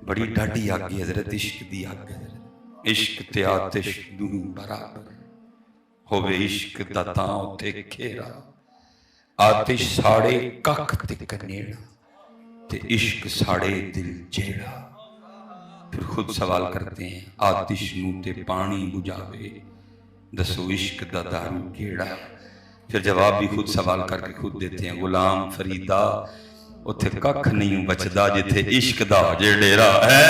बड़ी डाढ़ी अग है हज़रत, इश्क दी अग है। इश्क ते आतिश दूं बराबर होवे, इश्क दा तां उत्ते घेरा, आतिश साड़े कख ते कनेड़ा, ते इश्क साड़े दिल जेड़ा। फिर खुद सवाल करते हैं, आतिश नूं ते पानी बुझावे, दसो इश्क दा दारू केड़ा। फिर जवाब भी खुद सवाल करके खुद देते हैं, गुलाम फरीदा उत्थे कख नहीं बचदा जिथे इश्क दा जे डेरा है।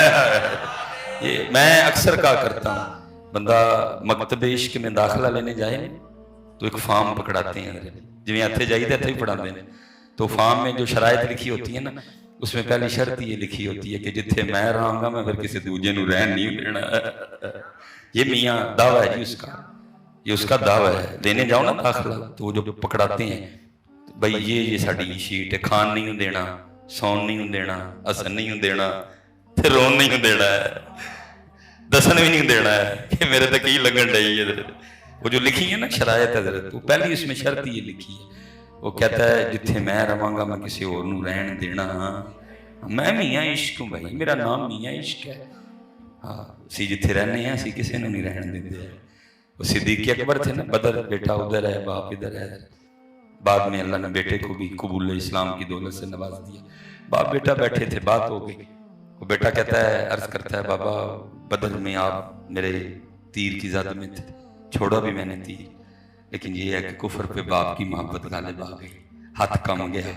ये मैं अक्सर क्या करता हूँ, बंदा मकतबे इश्क में दाखिला लेने जाए तो एक फॉर्म पकड़ाते हैं, जिवें इत्थे जाइए इत्थे भी पढ़ाते हैं। तो फॉर्म में जो शरायत लिखी होती है ना, उसमें पहली शर्त ये लिखी होती है कि जिथे मैं रहूँगा मैं फिर किसी दूजे नूं रहन नहीं देना। ये मियाँ दावा है जी उसका, ये उसका दावा है। लेने जाओ ना दाखिला तो वो जो पकड़ाते हैं, भाई ये साड़ी शीट है, खान नहीं देना, सौन नहीं देना, हसन नहीं देना, फिर रोन नहीं देना है, दसन भी नहीं देना है कि मेरे तक ही लगन रही है। वो जो लिखी है ना शरायत हज़रत, वो पहली उसमें शर्त ये लिखी है, वो कहता है जिथे मैं रवांगा मैं किसी और नूं रहन देना। मैं मियाँ इश्क हूँ भाई, मेरा नाम मियाँ इश्क है। हाँ असी जिथे रहने हैं असी किसी नूं नहीं रहन देंदे। वो सिद्दीक़ अकबर थे ना, बदर बेटा उधर है बाप इधर है। बाद में अल्लाह ने बेटे को भी कबूल इस्लाम की दौलत से नवाज दिया। बाप बेटा बैठे थे, बात हो गई। वो बेटा कहता है, अर्ज करता है, बाबा बदर में आप मेरे तीर की ज़द में थे, छोड़ा भी मैंने तीर, लेकिन ये है कि कुफर पे बाप की मोहब्बत गालिब आ गई, हाथ कम गया,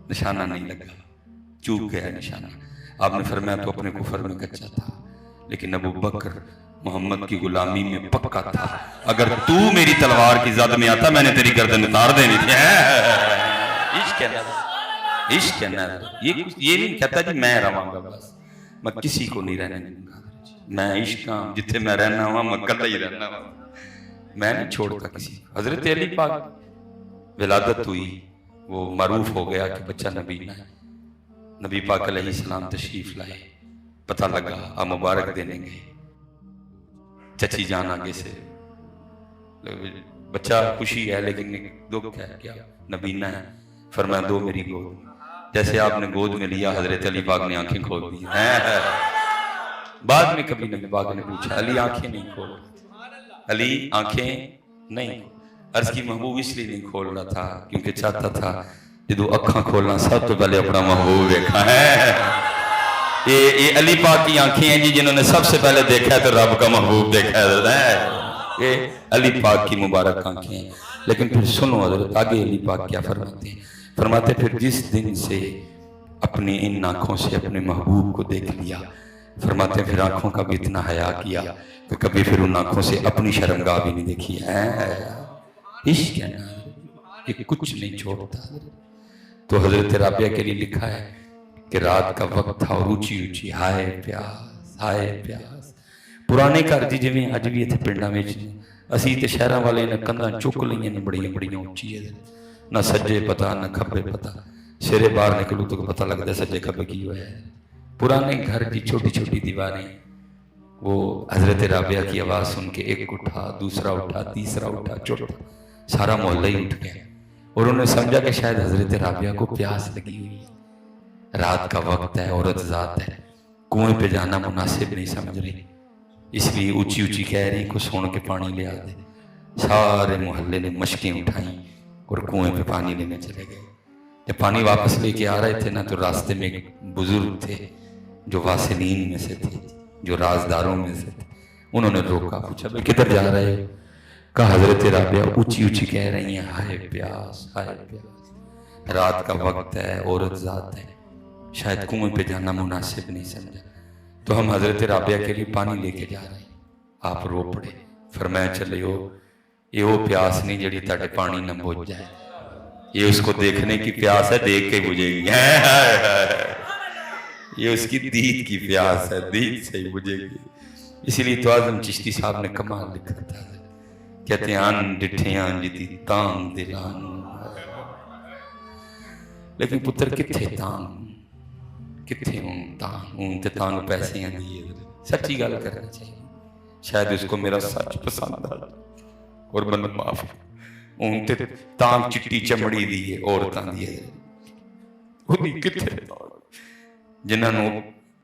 निशाना नहीं लगा, चूक गया निशाना। आपने फरमाया तो अपने कुफर में कच्चा था, लेकिन अबू बकर मोहम्मद की गुलामी में पक्का था। अगर तू मेरी तलवार की जद में आता मैंने तेरी गर्दन उतार देनी थी। इश्क है ना, इश्क है ना। ये नहीं कहता जी मैं रवांगा बस, मैं किसी को नहीं रहने दूंगा। मैं इश्क हूं, जिथे मैं रहना हुआ मैं कदा ही रहना हुआ, मैं नहीं छोड़ता किसी। हजरत अली पाक विलादत हुई, वो मारूफ हो गया कि बच्चा नबीना है। नबी पाक अलैहिस्सलाम तशरीफ लाए, पता लगा, आ मुबारक देने गए। चची जान आगे से, बच्चा खुशी है लेकिन दुख है, क्या नबीना है। फरमाया दो मेरी गोद। जैसे आपने गोद में लिया हजरत अली पाक ने आंखें खोल दी। बाद में कभी नबी पाक ने पूछा, अली आंखें नहीं खोल, अली आंखें नहीं। अर्ज की महबूब इसलिए नहीं खोल रहा था क्योंकि चाहता था जो अखा खोलना सब तो पहले अपना महबूब देखा है। ये अली पाक की आंखें हैं जी, जिन्होंने सबसे पहले देखा है तो रब का महबूब देखा है। ये अली पाक की मुबारक आंखें हैं। लेकिन फिर सुनो हज़रत आगे अली पाक क्या फरमाते हैं। फरमाते फिर जिस दिन से अपनी इन आंखों से अपने महबूब को देख लिया, फरमाते फिर आंखों का भी इतना हया किया कि कभी फिर उन आंखों से अपनी शर्मगाह भी नहीं देखी है। इश्क है ना, ये कुछ नहीं छोड़ता। तो हजरत राबिया के लिए लिखा है कि रात का वक्त था और ऊंची ऊंची हाय प्यास, हाय प्यास। पुराने घर जी जिवें अज भी इत्थे पिंडां विच असीं ते शहरां वाले ने कंधां चुक लईआं ने बड़ियां बड़ियां उच्ची है, ना सज्जे पता ना खब्बे पता, सिरे बाहर निकलू तो पता लगता सज्जे खब्बे की हुआ है। पुराने घर की छोटी छोटी दीवारें, वो हजरत राबिया की आवाज़ सुन के एक उठा, दूसरा उठा, तीसरा उठा, चौथा, सारा मोहल्ला ही उठ गया। और उन्होंने समझा कि शायद हजरत राबिया को प्यास लगी हुई है, रात का वक्त है, औरत ज़ात है, कुएं पे जाना मुनासिब नहीं समझ रही, इसलिए ऊंची ऊंची कह रही को सुन के पानी ले आ दे। सारे मोहल्ले ने मशकें उठाई और कुएं पे पानी लेने चले गए। जब पानी वापस लेके आ रहे थे ना, तो रास्ते में एक बुजुर्ग थे जो वासिलीन में से थे, जो राजदारों में से थे। उन्होंने रोका, पूछा भाई किधर जा रहे हो? कहा हजरत राबिया ऊंची ऊंची कह रही हैं हाय प्यास, हाय प्यास, रात का वक्त है, औरत ज़ात है, शायद कुएं पे जाना मुनासिब नहीं समझा, तो हम हजरत राबिया के लिए पानी लेके जा रहे हैं। आप रो पड़े। फरमाया चलियो, ये वो प्यास नहीं जड़ी ताड़े पानी न बुझ जाए, ये उसको देखने की प्यास है, देख के बुझेगी। ये उसकी दीद की प्यास है, दीद से ही बुझेगी। इसीलिए तो आज़म चिश्ती साहब ने कमाल लिखा था, कहते आन डिठियां जिदी तांग दिलान, लेकिन पुत्र किथे तांग, किथे तांग ते तांग पैसे दी। सच्ची गल करनी चाहिए, शायद उसको मेरा सच पसंद आ और बंद माफ हूं ते तांग चिट्टी चमड़ी दी है औरतां दी है, ओदी किथे जिन्हां नूं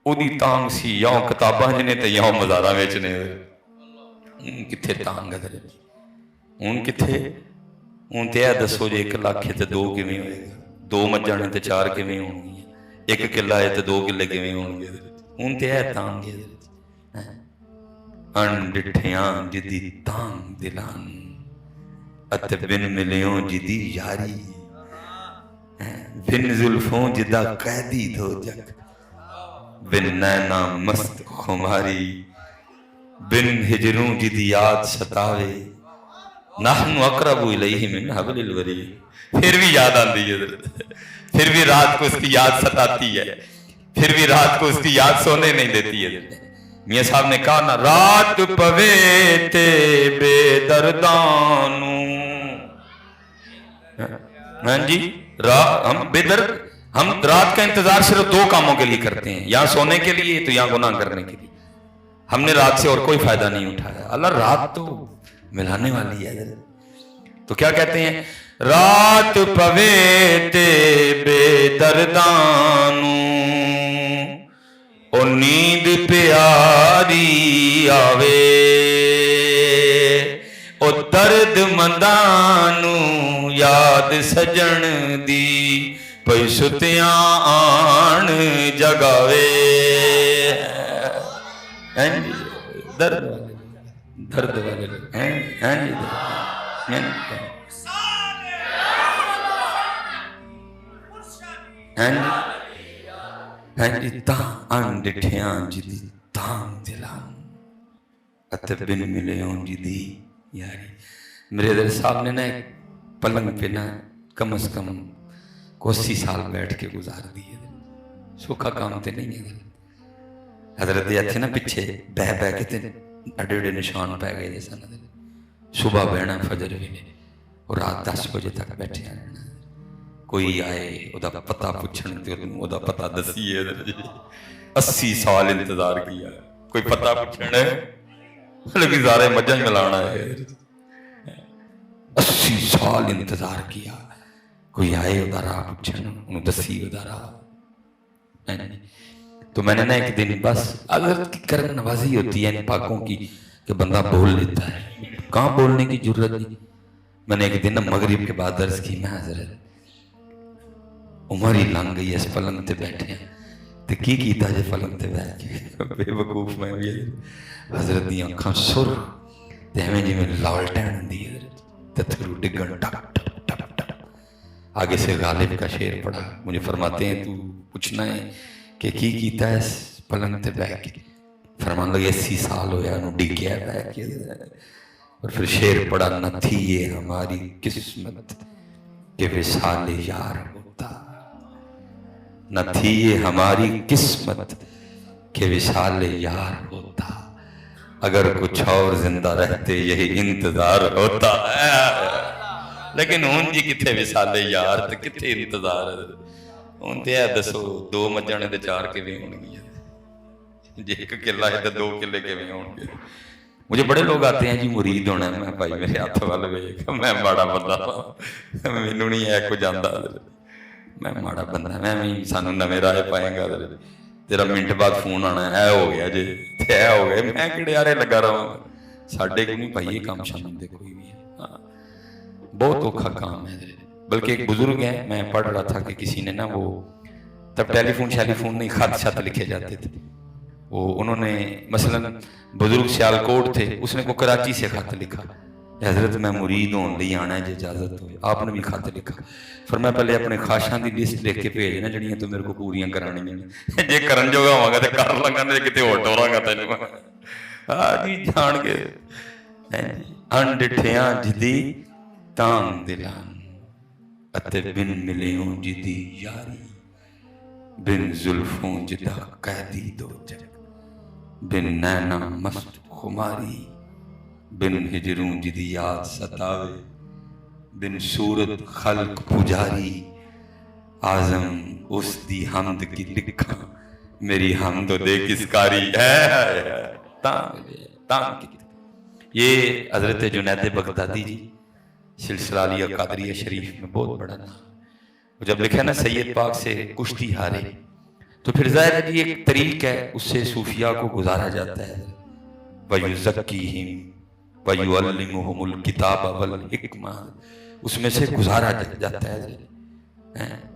ਉਹਦੀ ਤਾਂਗ ਸੀ ਜਾਂ ਕਿਤਾਬਾਂ ਜਿਹਨੇ ਤੇ ਜਾਂ ਮਜ਼ਾਰਾਂ ਵਿੱਚ ਨੇ। ਕਿੱਥੇ ਤਾਂਗ ਹੈ ਹੁਣ, ਕਿੱਥੇ ਹੁਣ? ਤੇ ਇਹ ਦੱਸੋ ਜੇ 1 ਲੱਖ ਤੇ 2 ਕਿਵੇਂ ਹੋਏਗਾ? 2 ਮੱਝਾਂ ਨੇ ਤੇ 4 ਕਿਵੇਂ ਹੋਣਗੀਆਂ? 1 ਕਿੱਲਾ ਹੈ ਤੇ 2 ਕਿੱਲੇ ਕਿਵੇਂ ਹੋਣਗੇ? ਹੁਣ ਤੇ ਇਹ ਤਾਂਗ ਹੈ। ਅਣਡਿੱਠਿਆਂ ਜਿਦੀ ਤਾਂਗ ਦਿਲਾਂ ਅਤੇ ਬਿਨ ਮਿਲਿਓ ਜਿਦੀ ਯਾਰੀ, ਬਿਨ ਜ਼ੁਲਫੋਂ ਜਿਦਾ ਕੈਦੀ ਦੋਜ਼ਖ, ਬਿਨ ਨैना मस्त खुमारी, बिन हिजरों जिदी याद सतावे, नहनु अक़रबु इलैहि मिन हब्लिल वरीद। फिर भी याद आती है, फिर भी रात को उसकी याद सताती है, फिर भी रात को उसकी याद सोने नहीं देती है। मियाँ साहब ने कहा ना, रात पवे ते बेदर्दानू। हाँ जी, हम बेदर्द, हम रात का इंतजार सिर्फ 2 कामों के लिए करते हैं, या सोने के लिए तो या गुनाह करने के लिए। हमने रात से और कोई फायदा नहीं उठाया। अल्लाह रात तो मिलाने वाली है। तो क्या कहते हैं, रात पवे ते बेदर्दानू, ओ नींद प्यारी आवे, ओ दर्द मंदानू याद सजन दी, पई सुतियां आन जगावे। दर्द वाले, दर्द वाले हैं जी। हैं जी, तां अणडिठियां जिदी तांग दिलां अते बिन मिलियों जिदी यारी। मेरे दर साहब ने ना एक पलंग पे ना कम से कम 80 साल बैठ के गुजार दिए। सूखा काम तो नहीं है। हजरत इत्थे ना पिछे बह बह के ते अड्डे अड्डे निशान पै गए सन। सुबह बहना फजर वेले और रात 10 बजे तक बैठे रहना। कोई आए उदा पता पूछण ते उदा पता दसीए। 80 साल इंतजार किया, कोई पता पूछण लगी सारे मज्जां मिलाना है। 80 साल इंतजार किया, कोई आए उदा राह पूछण उन्होंने दसी उदा राह। तो मैंने ना एक दिन, बस अगर करम नवाजी होती है इन पाकों की कि बंदा बोल लेता है, कहाँ बोलने की जरूरत नहीं। मैंने एक दिन ना मगरिब के बाद दर्ज की, मैं हजरत उम्र ही लंघ गई इस पलंग ते बैठे हैं ते की कीता जे पलंग ते बैठ के। बेवकूफ मैं भी हजरत दी अखां सुर ते एवें जिवें लालटेन हुंदी है ते थरू डिगण टक टक टक टक। आगे से गालिब का शेर पढ़ा, मुझे फरमाते हैं तू पूछना है कि की कीता है इस पलंग ते बैठ के। फरमान लगे 80 साल होया उन्होंने डिगया बैठ के। और फिर शेर पढ़ा, न थी ये हमारी किस्मत के विसाल यार होता, न थी ये हमारी किस्मत के विसाल यार होता, अगर कुछ और जिंदा रहते यही इंतजार होता। लेकिन हुण जी किथे विसाले यार ते किथे इंतजार। हुण ते दसो 2 मज्जां ने ते 4 किवें होणगीआं, जे 1 किला है तो 2 किले किवें होणगे। मुझे बड़े लोग आते हैं जी मुरीद होना है। मैं भाई मेरे हाथ वाल वेख, मैं माड़ा बंदा, मैनू नहीं है कुछ आंदा, मैं माड़ा बंदा, मैं भी सानू नवें राह पाएगा, तेरा मिनट बाद फोन आना है हो गया जे ते हो गया, मैं किहड़े यारे लगा रहा। साडे को नहीं भाई ये काम शाम दे कोई भी। बहुत औखा काम है। बल्कि एक बुजुर्ग है, मैं पढ़ रहा था कि किसी ने ना वो तब टेलीफोन शैलीफोन नहीं, खत शत लिखे जाते थे। वो उन्होंने मसलन बुजुर्ग सियालकोट थे, उसने को कराची से खत लिखा, हजरत मैं मुरीद होने लिए आना है, इजाजत हो। आपने भी खत लिखा, फिर मैं पहले अपने ख्वाहिशां की लिस्ट लिख के भेजना जड़ियां तो मेरे को पूरियां करानियां, जे करन जोगा होवांगा ते कर लांगा, नहीं किते होर टोरांगा तैनूं। हाँ जी, जान के अणडिठियां जिदी तांग दिलां अते बिन मिलियों जिदी यारी, बिन जुल्फों जिदा कैदी दोज़ख, बिन नैना मस्त खुमारी, बिन हिजरों जिदी याद सतावे, बिन सूरत खल्क पुजारी, आजम उस दी हमद की लिखा, मेरी हमद दे किसकारी है। ये हजरत जुनैद बगदादी जी सिलसिला अलिया कादरिया शरीफ में बहुत बड़ा नाम। जब लिखा ना सैयद पाक से कुश्ती हारे, تو پھر ظاہر ہے جی ایک طریق ہے، اس سے صوفیاء کو گزارا جاتا ہے. وَيُزَكِّيهِمْ وَيُعَلِّمُهُمُ الْكِتَابَ وَالْحِكْمَةَ، اس میں سے گزارا جاتا ہے.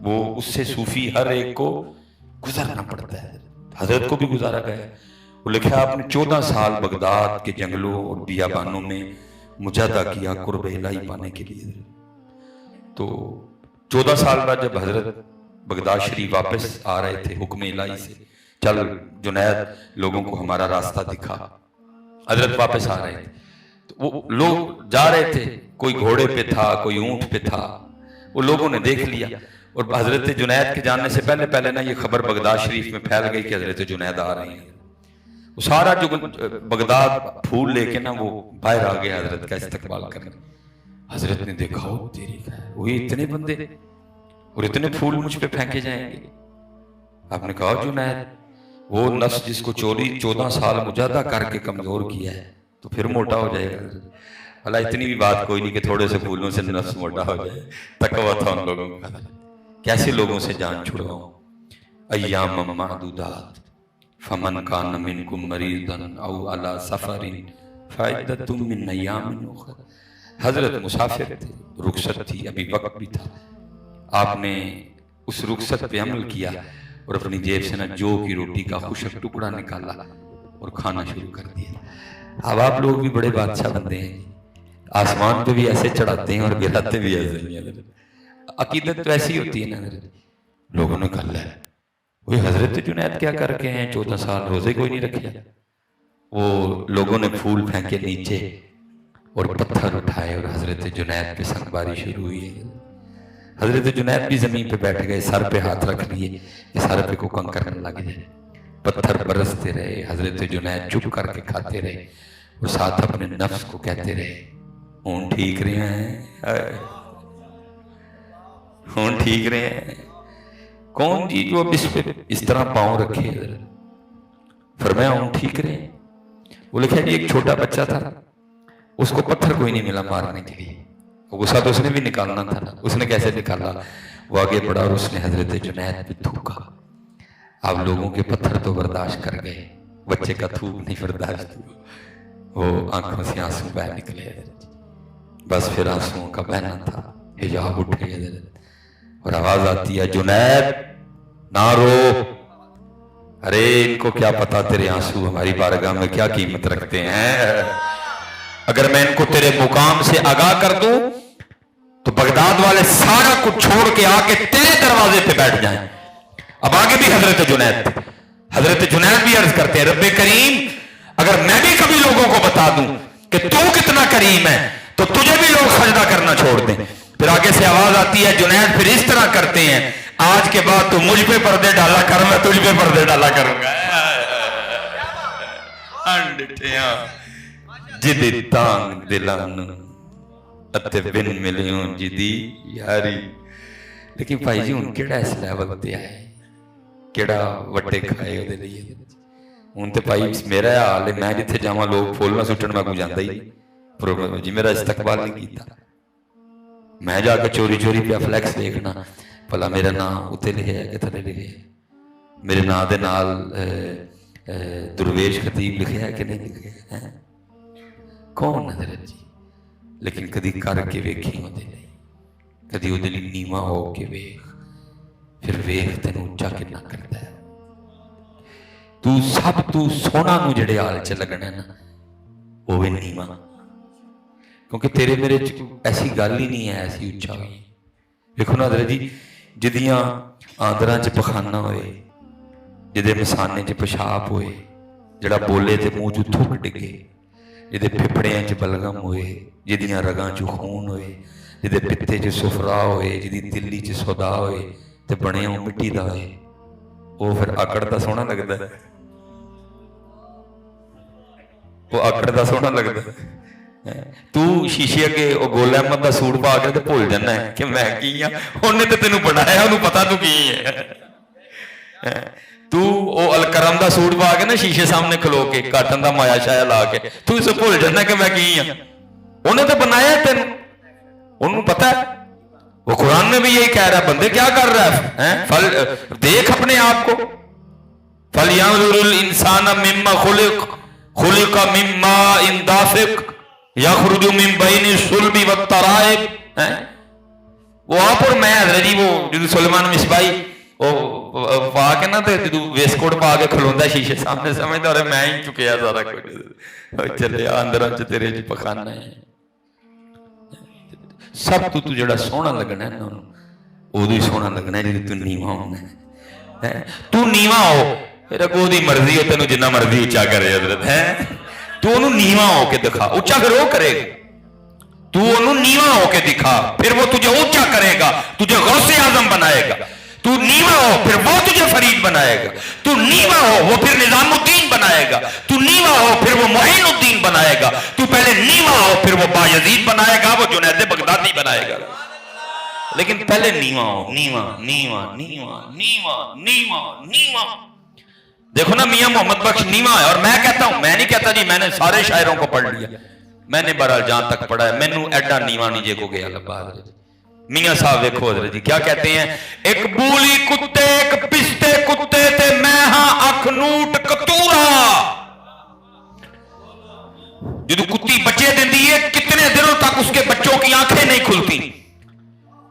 وہ اس سے صوفی ہر ایک کو گزرنا پڑتا ہے. حضرت کو بھی گزارا گیا. وہ لکھا آپ نے 14 سال بغداد کے جنگلوں اور بیابانوں میں مجاہدہ کیا قرب الہی پانے کے لیے. تو 14 سال بعد جب حضرت بغداد شریف واپس آ رہے تھے حکم الہی سے، چل جنید لوگوں کو ہمارا راستہ دکھا، حضرت واپس آ رہے تھے. تو وہ لوگ جا رہے تھے، کوئی گھوڑے پہ تھا، کوئی اونٹ پہ تھا. وہ لوگوں نے دیکھ لیا، اور حضرت جنید کے جاننے سے پہلے نا یہ خبر بغداد شریف میں پھیل گئی کہ حضرت جنید آ رہے ہیں. وہ سارا جو بغداد پھول لے کے نا وہ باہر آ گیا حضرت کا استقبال کرنے. حضرت نے دیکھا ہو تیری وہی اتنے بندے اور اتنے پھول مجھ پہ پھینکے جائیں گے. آپ نے کہا جنید وہ نفس جس کو 14 سال مجاہدہ کر کے کمزور کیا ہے تو پھر موٹا ہو جائے گا. اللہ اتنی بھی بات کوئی نہیں کہ تھوڑے سے پھولوں سے نفس موٹا ہو جائے. تقویٰ تھا ان لوگوں کا. کیسے لوگوں سے جان چھڑواؤں. ایام معدودات فمن کان منکم مریضا او علی سفر فعدۃ من ایام اخر. حضرت مسافر تھے، رخصت تھی، ابھی وقت بھی تھا. آپ نے اس رخصت پہ عمل کیا اور اپنی جیب سے نہ جو کی روٹی کا خشک ٹکڑا نکالا اور کھانا شروع کر دیا. اب آپ لوگ بھی بڑے بادشاہ بندے ہیں، آسمان پہ بھی ایسے چڑھاتے ہیں اور گراتے بھی ایسے ہیں. عقیدت تو ایسی ہوتی ہے نا. لوگوں نے کہا ہے وہی حضرت جنید کیا کر کے ہیں، 14 سال روزے کوئی نہیں رکھے. وہ لوگوں نے پھول پھینکے نیچے اور پتھر اٹھائے اور حضرت جنید پہ سنگ باری شروع ہوئی. حضرت جنید بھی زمین پہ بیٹھ گئے، سر پہ ہاتھ رکھ لیے، سر پہ کو کنکر کرنے لگے. پتھر برستے رہے. حضرت جنید چپ کر کے کھاتے رہے اور ساتھ اپنے نفس کو کہتے رہے ہون ٹھیک رہے ہیں، ہون ٹھیک رہے ہیں. کون جی جو اب اس پہ اس طرح پاؤں رکھے. فرمایا ہون ٹھیک رہے ہیں. وہ لکھا جی ایک چھوٹا بچہ تھا، اس کو پتھر کوئی نہیں ملا مارنے کے لیے. غصہ تو اس نے بھی نکالنا تھا، اس نے کیسے نکالا. وہ آگے بڑھا اور اس نے حضرت جنید پہ تھوکا. آپ لوگوں کے پتھر تو برداشت کر گئے، بچے کا تھوک نہیں برداشت. وہ آنکھوں سے آنسو بہ نکلے. بس پھر آنسوؤں کا بہنا تھا. حجاب اٹھ گئے اور آواز آتی ہے جنید نہ رو. ارے ان کو کیا پتا تیرے آنسو ہماری بارگاہ میں کیا قیمت رکھتے ہیں. اگر میں ان کو تیرے مقام سے آگاہ کر دوں تو بغداد والے سارا کچھ چھوڑ کے آ کے تیرے دروازے پہ بیٹھ جائیں. اب آگے بھی حضرت جنید بھی عرض کرتے ہیں رب کریم اگر میں بھی کبھی لوگوں کو بتا دوں کہ تو کتنا کریم ہے تو تجھے بھی لوگ سجدہ کرنا چھوڑ دیں. پھر آگے سے آواز آتی ہے جنید پھر اس طرح کرتے ہیں آج کے بعد تو مجھ پہ پردے ڈالا کر، میں تجھ پہ پردے ڈالا کروں گا. جدی تانگ دلانو اتے بن ملیوں جدی یاری. لیکن بھائی جی ان کیڑا اس لیول تے آئے، کیڑا وٹے کھائے ہو دے لئے. ان تے بھائی میرا حال ہے، میں جتھے جاواں لوگ پھول نہ سٹن میں کو جاندا ہی پروگرام جی میرا استقبال نہیں کیتا. میں جا کے چوری پہ فلیکس دیکھنا پلا میرا نام اتنے لکھے ہے کہ تھلے لکھے ہے، میرے نام دے نال درویش خطیب لکھے ہے کہ نہیں لکھے ہے. کون حضرت جی؟ لیکن کدی کر کے ویکھی ہوندے نہیں، کدی وہ دل نیواں ہو کے ویکھ، پھر ویکھ تینوں اونچا کنا کرتا ہے. تو سب تو سونا نو جڑے حال چ لگنا ہے نا وہ بھی نیواں، کیونکہ تیرے میرے ایسی گل ہی نہیں ہے ایسی اونچا ہوئی. دیکھو نا حضرت جی جدیاں آندراں چ پخانا ہوئے، جدے مسانے چ پیشاب ہوئے، جڑا بولے تے منہ چ تھوک ڈگے، جدے پھپڑیاں چ بلغم ہوئے، جدیاں رگاں چ خون ہوئے، جدے پتے چ سفرا ہوئے، جدی دلی چ سودا ہوئے تے بنے ہوں مٹی دا ہوئے، وہ پھر آکڑ دا سونا لگتا ہے. وہ آکڑ دا سونا لگتا ہے. تو شیشے اگے وہ گول احمد دا سوٹ پا کے تے بھول جانا ہے کہ میں کی ہاں، انہیں تے تینوں بنایا انہوں پتا تو کی ہے. تو وہ الکرم دا سوٹ پا کے نا شیشے سامنے کھلو کے کاٹن دا مایا شایا لا کے تو اسے بھول جانا کہ میں کی ہاں، انہیں تو بنایا تینوں، انہوں پتا ہے. وہ قرآن میں بھی یہی کہہ رہا ہے بندے کیا کر رہا ہے، دیکھ اپنے آپ کو. फलयंजुरुल इंसान मिम्मा खुलिक खुलिक मिम्मा इन दाफिक यखरुजु मिन बैनि सुल्बी वत्तराइब। वो आप और मैं हजरत जी, वो जो सुलेमान मिसबाई वो पा के ना तो जो वेस्टकोट पा के खलोंदा शीशे सामने, समझदा रहे मैं ही चुकिया सारा कुछ, चले अंदर च तेरे च पखाना है सब। तू जड़ा सोहना लगना है ना उदों ही सोहना लगना है जो तू नीवा होना है। तू नीवा हो फिर अगो दी मर्जी हो, तेन जिन्ना मर्जी उच्चा करे हजरत है। तू ओनू नीवा होके दिखा, उच्चा फिर वो करेगा। तू ओनू नीवा होके दिखा, फिर वो तुझे ऊंचा करेगा, तुझे गौसे आजम बनाएगा। तू नीवा हो फिर वो तुझे फरीद बनाएगा। तू नीवा हो वो फिर निजामुद्दीन बनाएगा। तू नीवा हो फिर वो मोइनुद्दीन बनाएगा। तू पहले नीवा हो फिर वो बायजीद बनाएगा, वो जुनैद बगदादी बनाएगा। लेकिन पहले नीवा हो, नीवा नीवा नीवा नीवा नीवा नीवा। देखो ना मियां मोहम्मद बख्श नीवा है। और मैं कहता हूं, मैं नहीं कहता जी मैंने सारे शायरों को पढ़ लिया, मैंने बहरहाल जहां तक पढ़ा है, मैनू एडा नीवा नहीं जे को गया लब्बा। मियां साहब देखो हजरत जी क्या कहते हैं, एक बूली कुत्ते एक पिस्ते कुत्ते ते मैं हां अख नूट कतूरा। जो कुत्ती बच्चे देती है कितने दिनों तक उसके बच्चों की आंखें नहीं खुलती,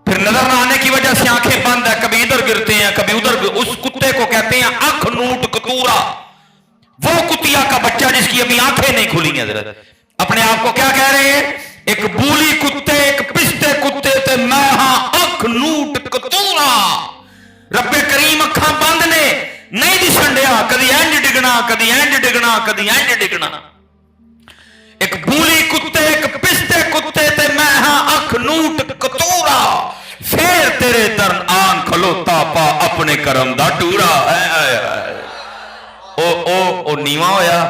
फिर नजर न आने की वजह से आंखें बंद है, कभी इधर गिरते हैं कभी उधर। उस कुत्ते को कहते हैं अख नूट कतूरा। वो कुतिया का बच्चा जिसकी अभी आंखें नहीं खुली हैं। हजरत अपने आप को क्या कह रहे हैं, एक बूली कुत्ते एक पिस्ते कुत्ते ते मैं हां अख नूट कतूरा। रब्बे करीम अखा बंद ने नहीं दिसन दिया, कदी इंज डिगना कदी इंज डिगना कदी इंज डिगना। एक बूली कुत्ते एक पिस्ते कुत्ते ते मैं हां अख नूट कतूरा। फिर तेरे दर आन खलोता पा अपने करम दा टूरा। ओ नीवा होया,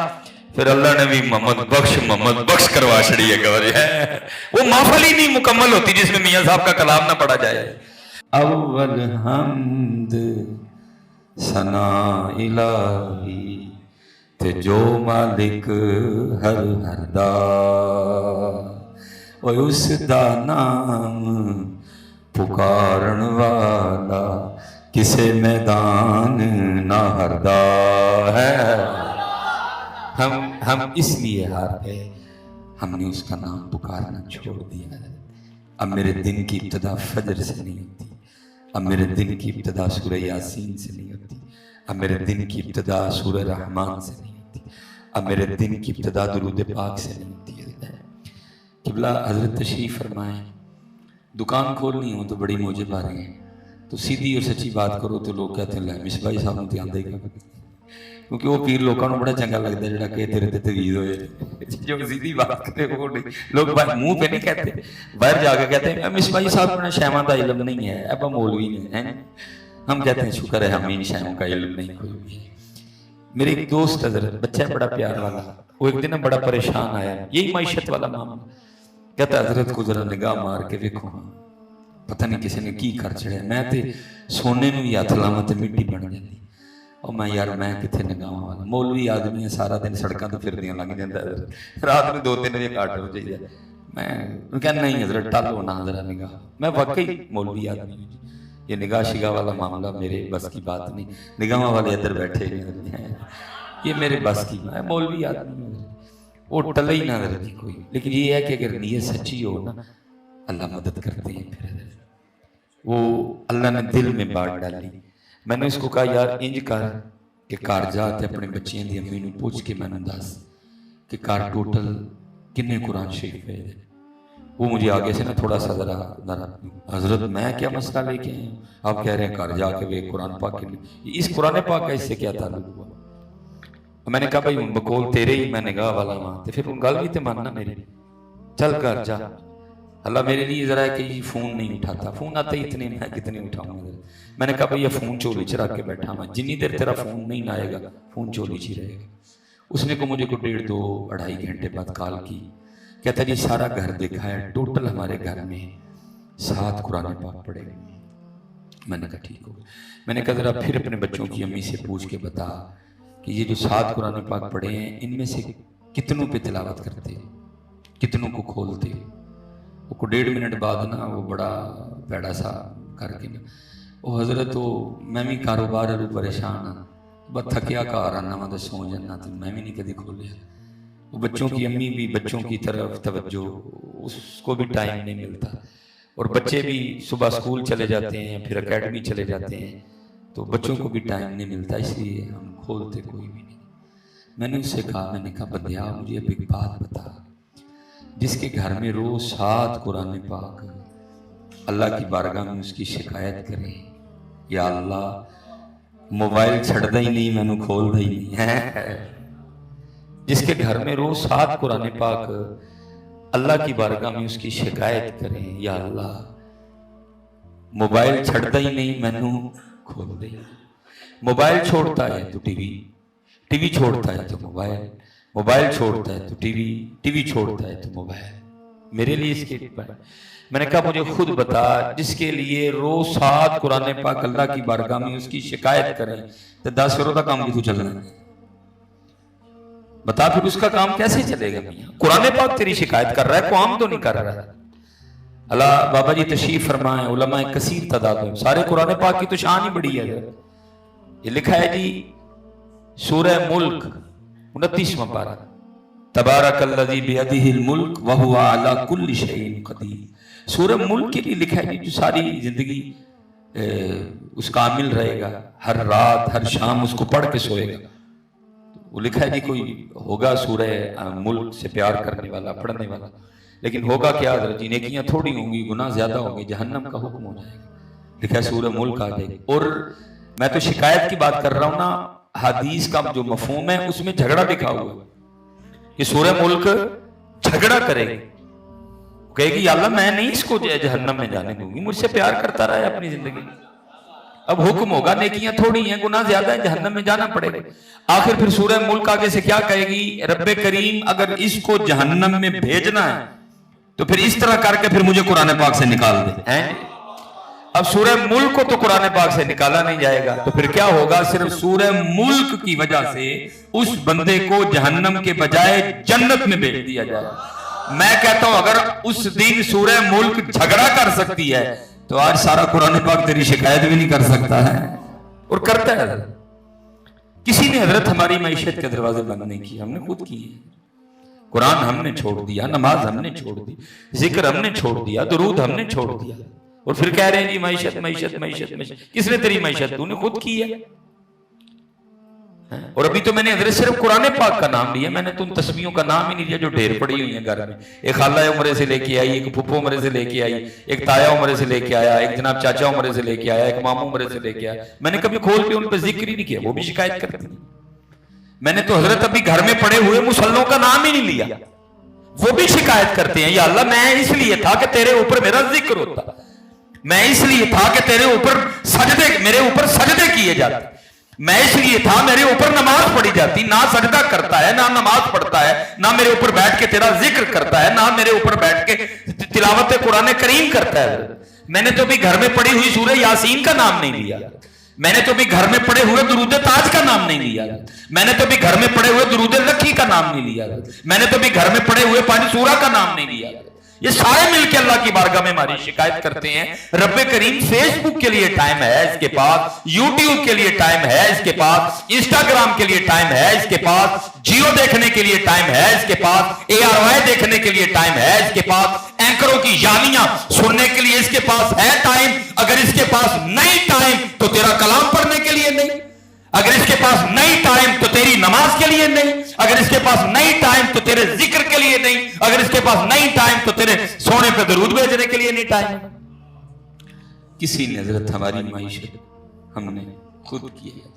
फिर अल्लाह ने भी मोहम्मद बख्श करवा छड़ी है गौर है। वो महफिल ही नहीं मुकम्मल होती जिसमें मियां साहब का कलाम ना पढ़ा जाए। अव्वल हम्द सना इलाही ते जो मालिक हर हरदा, उस दा नाम पुकारन वाला किसे मैदान ना हरदा है। हम इसलिए हार गए, हमने उसका नाम पुकारना छोड़ दिया। अब मेरे दिन की इब्तिदा फजर से नहीं होती, अब मेरे दिन की इब्तिदा सूरह यासीन से नहीं होती, अब मेरे दिन की इब्तिदा सूरह रहमान से नहीं होती, अब मेरे दिन की इब्तिदा दुरूद पाक से नहीं होती है। किबला हजरत तशरीफ फरमाए, दुकान खोलनी हो तो बड़ी मौजे आ रही हैं, तो सीधी और सच्ची बात करो तो लोग कहते हैं मिसबाई साहब तो आंदा ही, क्योंकि वो पीर लोगों को बड़ा चंगा लगता है जो कहे तेरे ते तवीज़ होए। जो सीधी बात करे वो लोग मुंह पे नहीं कहते, बाहर जाकर कहते हैं मिसबाई साहब में शैवां का इल्म नहीं है, अब मौलवी ने हैं। हम कहते हैं शुक्र है हमें इन शैवां का इल्म नहीं कोई भी। मेरे एक दोस्त हजरत बच्चा बड़ा प्यार वाला, वो एक दिन बड़ा परेशान आया, यही मैशत वाला मामला। कहता हजरत को जरा निगाह मार के देखो, पता नहीं किसी ने की कर चढ़िया, मैं तो सोने में भी हथ लावां तो मिट्टी बन जाती। और मैं यार मैं कितने निगाहां वाला मौलवी आदमी है, सारा दिन सड़कों तो फिरदियां लंघ जाता है, रात में 2-3 बजे घट हो जाइए। मैं क्या नहीं हजरत टालो ना जरा निगाह, मैं वाकई मौलवी आदमी हूँ, ये निगाह शिगाह वाला मामला मेरे बस की बात नहीं। निगाह वाले इधर बैठे हैं, ये मेरे बस की, मैं मौलवी आदमी हूँ, वो टले ही ना रहती कोई। लेकिन ये है कि अगर नीयत सच्ची हो ना अल्लाह मदद करते हैं। फिर वो अल्लाह ने दिल में बात डाली। मैंने उसको कहा यार इंज कर कि घर जाते अपने बच्चियों की अम्मी को पूछ के मैंने दस कि घर टोटल किन्ने कुरान शरीफ है। वो मुझे आगे से ना थोड़ा सा जरा हजरत मैं क्या मसला लेके आए हूँ, आप कह रहे हैं घर जाके वे कुरान पाक के, इस कुरान पाक का इससे क्या ताल्लुक हुआ। मैंने कहा भाई बकोल तेरे ही मैं निगाह वाला वहां, तो फिर उन गल भी तो मानना मेरी, चल कर जा। अल्लाह मेरे लिए जरा है कि फोन नहीं उठाता, फोन आते ही इतने मैं कितने उठाऊंगा। मैंने कहा भैया फोन चोली च रख के बैठा मैं, जितनी देर तेरा फोन नहीं आएगा फोन चोली च ही रहेगा। उसने को मुझे को 1.5-2-2.5 घंटे बाद कॉल की, कहता जी सारा घर देखा है, टोटल हमारे घर में 7 कुरान पाक पढ़े। मैंने कहा ठीक हो। मैंने कहा जरा फिर अपने बच्चों की अम्मी से पूछ के बता कि ये जो 7 कुरान पाक पढ़े हैं इनमें से कितनों पे तिलावत करते, कितनों को खोलते। वो 1.5 मिनट बाद ना वो बड़ा पैड़ा सा करके ना वो हजरत, तो मैं भी कारोबार परेशान हाँ, بس تھکیا گھر آنا وا تو سو جانا، تو میں بھی نہیں کدی کھولیا۔ وہ بچوں کی امی بھی بچوں کی طرف توجہ، اس کو بھی ٹائم نہیں ملتا، اور بچے بھی صبح اسکول چلے جاتے ہیں، پھر اکیڈمی چلے جاتے ہیں، تو بچوں کو بھی ٹائم نہیں ملتا، اس لیے ہم کھولتے کوئی بھی نہیں۔ میں نے اس سے کہا، میں نے کہا بندیا مجھے اب ایک بات بتا، جس کے گھر میں روز 7 قرآن پاک اللہ کی بارگاہ میں اس کی شکایت کرے، یا اللہ موبائل چھڑ دا ہی نہیں، میں نے کھول دا ہی نہیں ہے، جس کے گھر میں روز 7 قرآن پاک اللہ کی بارگاہ میں اس کی شکایت کریں، یا اللہ موبائل چھڑتا ہی نہیں، میں نے کھول دے۔ موبائل چھوڑتا ہے تو ٹی وی چھوڑتا ہے تو موبائل چھوڑتا ہے تو ٹی وی چھوڑتا ہے تو موبائل۔ میرے لیے اس کے میں نے کہا مجھے خود بتا، جس کے لیے روز 7 قرآن پاک اللہ کی بارگاہ میں اس کی شکایت کریں، تو 10 کرو دا کام کی تو چلنا ہے، بتا پھر اس کا کام کیسے چلے گا؟ قرآن پاک تیری شکایت کر رہا ہے، قوم تو نہیں کر رہا ہے۔ اللہ بابا جی تشریف فرمائیں، علماء کثیر تعداد میں، سارے قرآن پاک کی تو شان ہی بڑی ہے۔ یہ لکھا ہے جی سورہ ملک 29واں پارہ، تبارک الذی بیدہ الملک وہو علی کل شیء قدیر۔ سورہ ملک کے لیے لکھا ہے جو ساری زندگی اس کا عامل رہے گا، ہر رات ہر شام اس کو پڑھ کے سوئے گا۔ وہ لکھا ہے جی کوئی ہوگا سورہ ملک سے پیار کرنے والا، پڑھنے والا، لیکن ہوگا کیا حضرت جی؟ نیکیاں تھوڑی ہوں گی، گناہ زیادہ ہوں گے، جہنم کا حکم ہو جائے گا۔ لکھا ہے سورہ ملک آ جائے گی۔ اور میں تو شکایت کی بات کر رہا ہوں نا، حدیث کا جو مفہوم ہے اس میں جھگڑا لکھا ہوا ہے کہ سورہ ملک جھگڑا کرے گی، کہے گی یا اللہ میں نہیں اس کو جہنم میں جانے دوں گی، مجھ سے پیار کرتا رہا ہے اپنی زندگی۔ اب حکم ہوگا نیکیاں تھوڑی ہیں، گناہ زیادہ ہے، جہنم میں جانا پڑے گا۔ آخر پھر سورہ ملک آگے سے کیا کہے گی؟ رب کریم اگر اس کو جہنم میں بھیجنا ہے تو پھر اس طرح کر کے پھر مجھے قرآن پاک سے نکال دے۔ اب سورہ ملک کو تو قرآن پاک سے نکالا نہیں جائے گا، تو پھر کیا ہوگا؟ صرف سورہ ملک کی وجہ سے اس بندے کو جہنم کے بجائے جنت میں بھیج دیا جائے گا۔ میں کہتا ہوں اگر اس دن سورہ ملک جھگڑا کر سکتی ہے تو آج سارا قرآن پاک تیری شکایت بھی نہیں کر سکتا ہے، اور کرتا ہے۔ کسی نے حضرت ہماری معیشت کے دروازے بند نہیں کیے، ہم نے خود کیے۔ قرآن ہم نے چھوڑ دیا، نماز ہم نے چھوڑ دی، ذکر ہم نے چھوڑ دیا، درود ہم نے چھوڑ دیا، اور پھر کہہ رہے ہیں جی معیشت معیشت معیشت معیشت۔ کس نے تیری معیشت؟ تو نے خود کی ہے۔ اور ابھی تو میں نے حضرت صرف قرآن پاک کا نام لیا، میں نے تو ان تسبیحوں کا نام ہی نہیں لیا جو ڈھیر پڑی ہوئی ہیں گھر میں۔ ایک خالہ عمرے سے لے کے آئی، ایک پھپھو عمرے سے لے کے آئی، ایک تایا عمرے سے لے کے آیا، ایک جناب چاچا عمرے سے لے کے آیا، ایک ماموں عمرے سے لے کے آیا۔ میں نے کبھی کھول کے ان پہ ذکر ہی نہیں کیا، وہ بھی شکایت کرتے ہیں۔ میں نے تو حضرت ابھی گھر میں پڑے ہوئے مصلوں کا نام ہی نہیں لیا، وہ بھی شکایت کرتے ہیں، یا اللہ میں اس لیے تھا کہ تیرے اوپر میرا ذکر ہوتا، میں اس لیے تھا کہ تیرے اوپر سجدے، میرے اوپر سجدے کیے جاتے، میں اس لیے تھا میرے اوپر نماز پڑھی جاتی۔ نہ سجدہ کرتا ہے، نہ نماز پڑھتا ہے، نہ میرے اوپر بیٹھ کے تیرا ذکر کرتا ہے، نہ میرے اوپر بیٹھ کے تلاوت قرآن کریم کرتا ہے۔ میں نے تو بھی گھر میں پڑھی ہوئی سورہ یاسین کا نام نہیں لیا، میں نے تو بھی گھر میں پڑھے ہوئے درود تاج کا نام نہیں لیا، میں نے تو بھی گھر میں پڑھے ہوئے درود لکھی کا نام نہیں لیا، میں نے تو بھی گھر میں پڑھے ہوئے پانی سورہ کا نام نہیں لیا۔ یہ سارے مل کے اللہ کی بارگاہ میں ہماری شکایت کرتے ہیں۔ رب کریم فیس بک کے لیے ٹائم ہے اس کے پاس، یوٹیوب کے لیے ٹائم ہے اس کے پاس، انسٹاگرام کے لیے ٹائم ہے اس کے پاس، جیو دیکھنے کے لیے ٹائم ہے اس کے پاس، ARY دیکھنے کے لیے ٹائم ہے اس کے پاس، اینکروں کی یامیاں سننے کے لیے اس کے پاس ہے ٹائم۔ اگر اس کے پاس نہیں ٹائم تو تیرا کلام پڑھنے کے لیے نہیں، اگر اس کے پاس نہیں ٹائم تو تیری نماز کے لیے نہیں، اگر اس کے پاس نہیں ٹائم تو تیرے ذکر کے لیے نہیں، اگر اس کے پاس نہیں ٹائم تو تیرے سونے پہ درود بھیجنے کے لیے نہیں ٹائم۔ کسی نے حضرت ہماری معیشت ہم نے خود کی ہے۔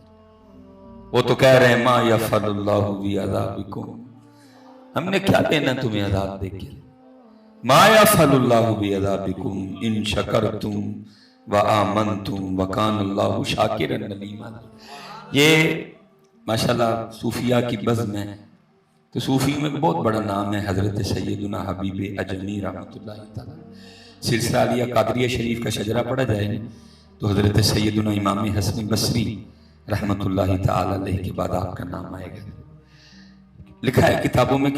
وہ تو کہہ رہے ہیں ما یفعل اللہ بعذابکم، ہم نے کیا لینا تمہیں عذاب دے کے؟ ما یفعل اللہ بعذابکم ان شکرتم وآمنتم وکان اللہ شاکرا علیما۔ یہ ماشاءاللہ صوفیہ کی بزم ہے، تو صوفی میں بہت بڑا نام ہے حضرت سیدنا حبیب اجمی رحمۃ اللہ تعالی۔ سلسلہ علیہ قادریہ شریف کا شجرہ پڑھا جائے تو حضرت سیدنا امام حسن بصری رحمۃ اللہ تعالی علیہ کے بعد آپ کا نام آئے گا۔ لکھا ہے کتابوں میں